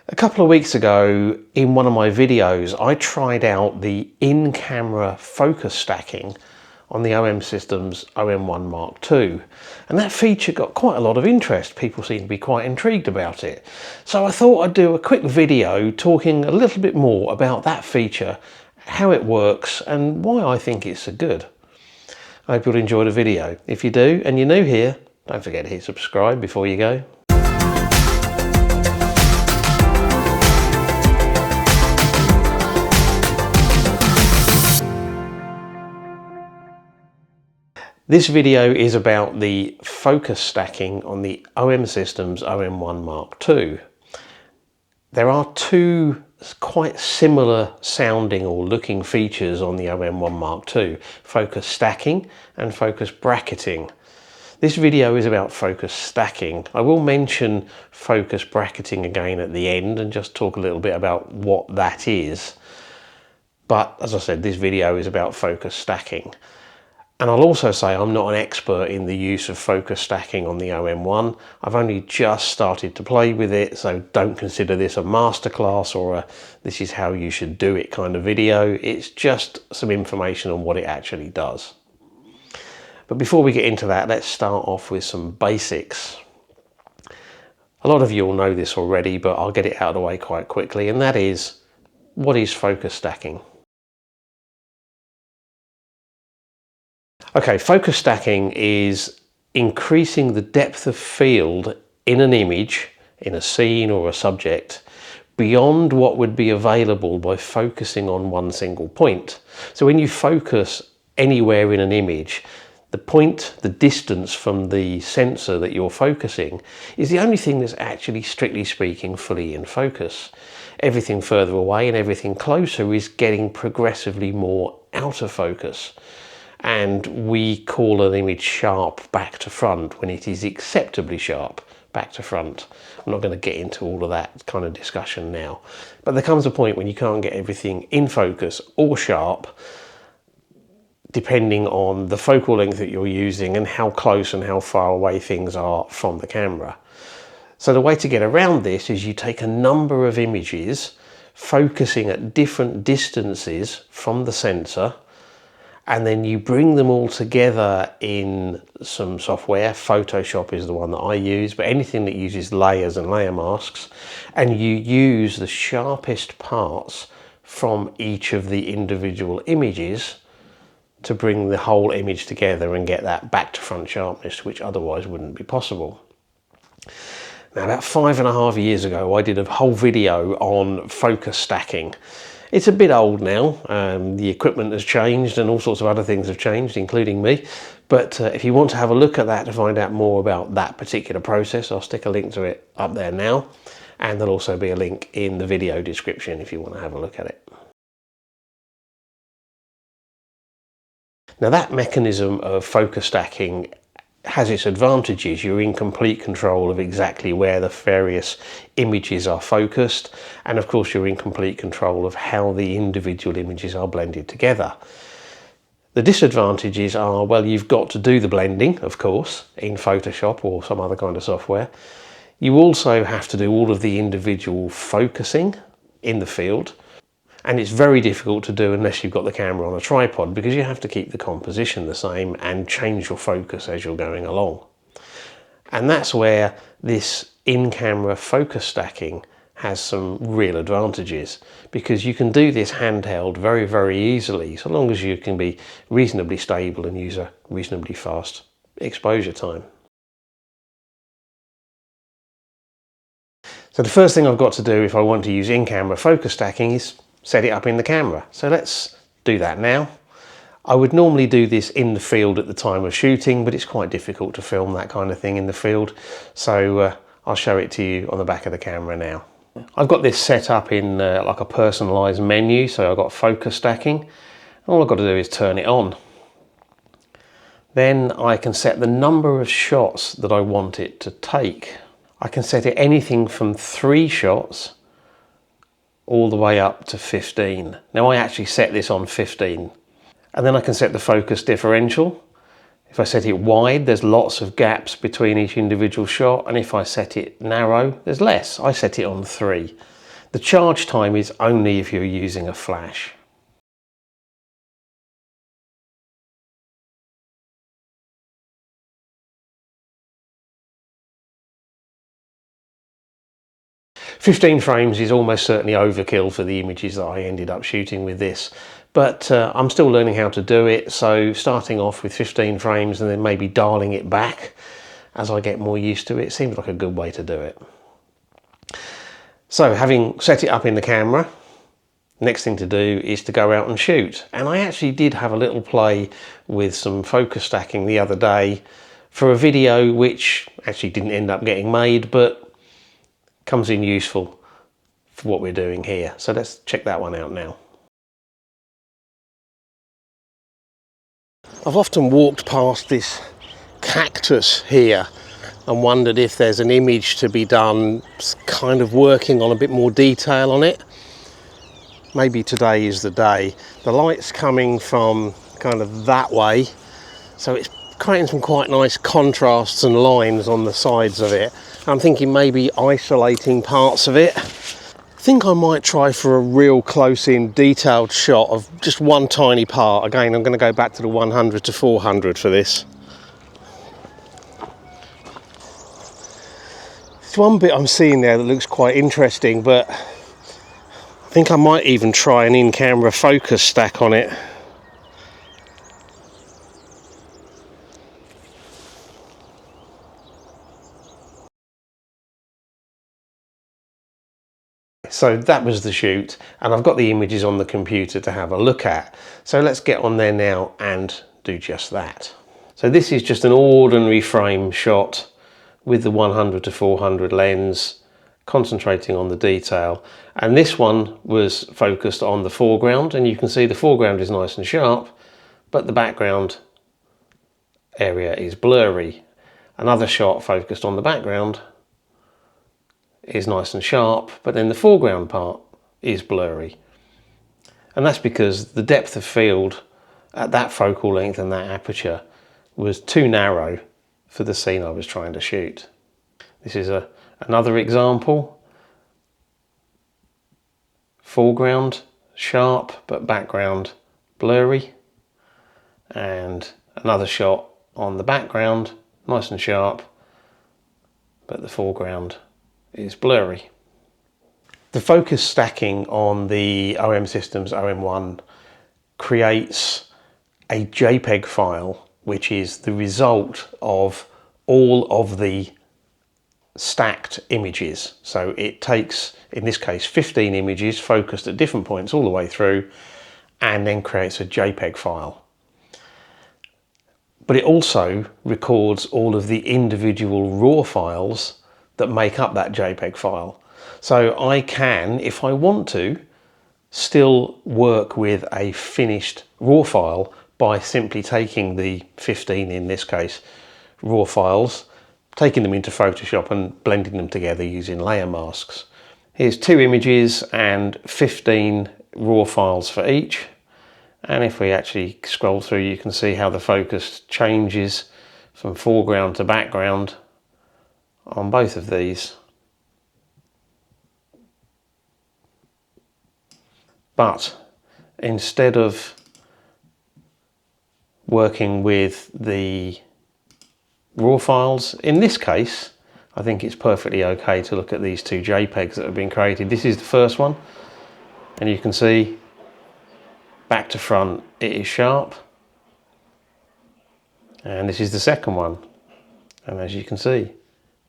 A couple of weeks ago in one of my videos I tried out the in-camera focus stacking on the OM Systems OM1 Mark II, and that feature got quite a lot of interest. People seem to be quite intrigued about it. So I thought I'd do a quick video talking a little bit more about that feature, how it works and why I think it's so good. I hope you'll enjoy the video. If you do and you're new here, don't forget to hit subscribe before you go. This video is about the focus stacking on the OM Systems OM1 Mark II. There are two quite similar sounding or looking features on the OM1 Mark II, focus stacking and focus bracketing. This video is about focus stacking. I will mention focus bracketing again at the end and just talk a little bit about what that is. But as I said, this video is about focus stacking. And I'll also say I'm not an expert in the use of focus stacking on the OM1. I've only just started to play with it, so don't consider this a masterclass or a this is how you should do it kind of video. It's just some information on what it actually does. But before we get into that, let's start off with some basics. A lot of you will know this already, but I'll get it out of the way quite quickly, and that is, what is focus stacking? Okay, focus stacking is increasing the depth of field in an image, in a scene or a subject, beyond what would be available by focusing on one single point. So when you focus anywhere in an image, the point, the distance from the sensor that you're focusing is the only thing that's actually, strictly speaking, fully in focus. Everything further away and everything closer is getting progressively more out of focus. And we call an image sharp back to front when it is acceptably sharp back to front. I'm not going to get into all of that kind of discussion now, but there comes a point when you can't get everything in focus or sharp, depending on the focal length that you're using and how close and how far away things are from the camera. So the way to get around this is you take a number of images focusing at different distances from the sensor, and then you bring them all together in some software. Photoshop is the one that I use, but anything that uses layers and layer masks, and you use the sharpest parts from each of the individual images to bring the whole image together and get that back to front sharpness, which otherwise wouldn't be possible. Now, about 5.5 years ago, I did a whole video on focus stacking. It's a bit old now, the equipment has changed and all sorts of other things have changed, including me. But if you want to have a look at that to find out more about that particular process, I'll stick a link to it up there now. And there'll also be a link in the video description if you want to have a look at it. Now, that mechanism of focus stacking has its advantages. You're in complete control of exactly where the various images are focused, and of course you're in complete control of how the individual images are blended together. The disadvantages are, well, you've got to do the blending, of course, in Photoshop or some other kind of software. You also have to do all of the individual focusing in the field, and it's very difficult to do unless you've got the camera on a tripod, because you have to keep the composition the same and change your focus as you're going along. And that's where this in-camera focus stacking has some real advantages, because you can do this handheld very, very easily, so long as you can be reasonably stable and use a reasonably fast exposure time. So the first thing I've got to do if I want to use in-camera focus stacking is set it up in the camera. So let's do that now. I would normally do this in the field at the time of shooting, but it's quite difficult to film that kind of thing in the field. So I'll show it to you on the back of the camera now. I've got this set up in like a personalized menu. So I've got focus stacking. All I've got to do is turn it on. Then I can set the number of shots that I want it to take. I can set it anything from 3 shots all the way up to 15. Now I actually set this on 15. And then I can set the focus differential. If I set it wide, there's lots of gaps between each individual shot, and if I set it narrow, there's less. I set it on 3. The charge time is only if you're using a flash. "15 frames is almost certainly overkill for the images that I ended up shooting with this, but I'm still learning how to do it, so starting off with 15 frames and then maybe dialing it back as I get more used to it seems like a good way to do it. So having set it up in the camera, next thing to do is to go out and shoot. And I actually did have a little play with some focus stacking the other day for a video which actually didn't end up getting made, but comes in useful for what we're doing here. So let's check that one out now. I've often walked past this cactus here and wondered if there's an image to be done, kind of working on a bit more detail on it. Maybe today is the day. The light's coming from kind of that way, so it's creating some quite nice contrasts and lines on the sides of it. I'm thinking maybe isolating parts of it. I think I might try for a real close-in detailed shot of just one tiny part. Again, I'm going to go back to the 100 to 400 for this. There's one bit I'm seeing there that looks quite interesting, but I think I might even try an in-camera focus stack on it. So that was the shoot, and I've got the images on the computer to have a look at. So let's get on there now and do just that. So this is just an ordinary frame shot with the 100 to 400 lens, concentrating on the detail. And this one was focused on the foreground, and you can see the foreground is nice and sharp, but the background area is blurry. Another shot focused on the background is nice and sharp, but then the foreground part is blurry. And that's because the depth of field at that focal length and that aperture was too narrow for the scene I was trying to shoot. This is another example. Foreground sharp, but background blurry. And another shot on the background, nice and sharp, but the foreground is blurry. The focus stacking on the OM Systems OM1 creates a JPEG file, which is the result of all of the stacked images. So it takes, in this case, 15 images focused at different points all the way through, and then creates a JPEG file. But it also records all of the individual RAW files that make up that JPEG file. So I can, if I want to, still work with a finished RAW file by simply taking the 15, in this case, RAW files, taking them into Photoshop and blending them together using layer masks. Here's 2 images and 15 RAW files for each. And if we actually scroll through, you can see how the focus changes from foreground to background on both of these. But instead of working with the RAW files, in this case, I think it's perfectly okay to look at these 2 JPEGs that have been created. This is the first one, and you can see back to front it is sharp. And this is the second one, and as you can see,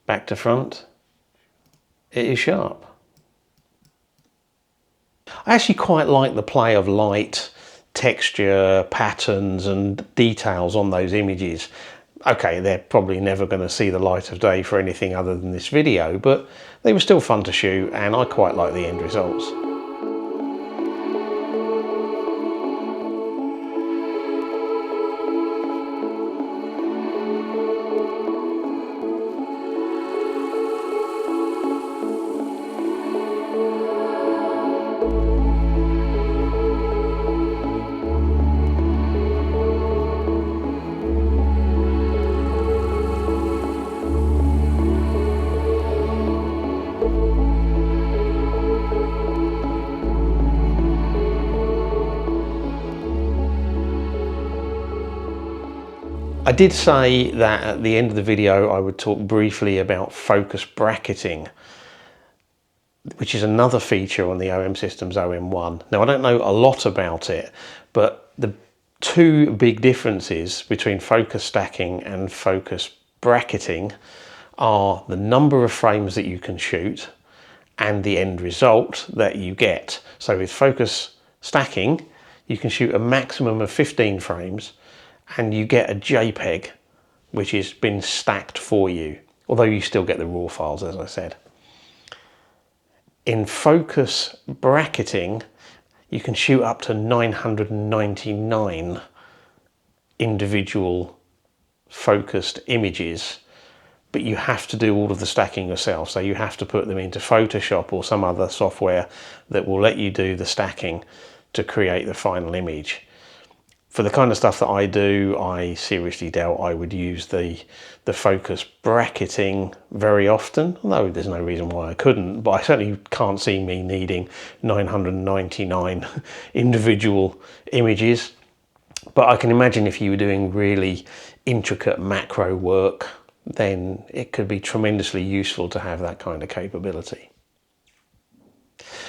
back to front it is sharp. I actually quite like the play of light, texture, patterns and details on those images. Okay, they're probably never going to see the light of day for anything other than this video, but they were still fun to shoot and I quite like the end results. I did say that at the end of the video I would talk briefly about focus bracketing, which is another feature on the OM Systems OM1. Now I don't know a lot about it, but the two big differences between focus stacking and focus bracketing are the number of frames that you can shoot and the end result that you get. So with focus stacking, you can shoot a maximum of 15 frames and you get a JPEG which has been stacked for you, although you still get the raw files, as I said. In focus bracketing, you can shoot up to 999 individual focused images, but you have to do all of the stacking yourself. So you have to put them into Photoshop or some other software that will let you do the stacking to create the final image. For the kind of stuff that I do, I seriously doubt I would use the focus bracketing very often, although there's no reason why I couldn't, but I certainly can't see me needing 999 individual images. But I can imagine if you were doing really intricate macro work, then it could be tremendously useful to have that kind of capability.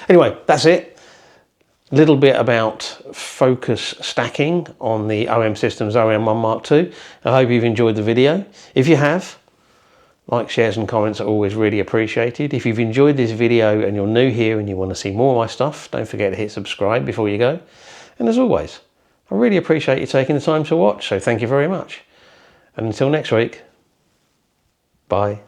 Anyway, that's it. A little bit about focus stacking on the OM Systems OM1 Mark II. I hope you've enjoyed the video. If you have, likes, shares and comments are always really appreciated. If you've enjoyed this video and you're new here and you want to see more of my stuff, don't forget to hit subscribe before you go. And as always, I really appreciate you taking the time to watch, so thank you very much. And until next week, bye.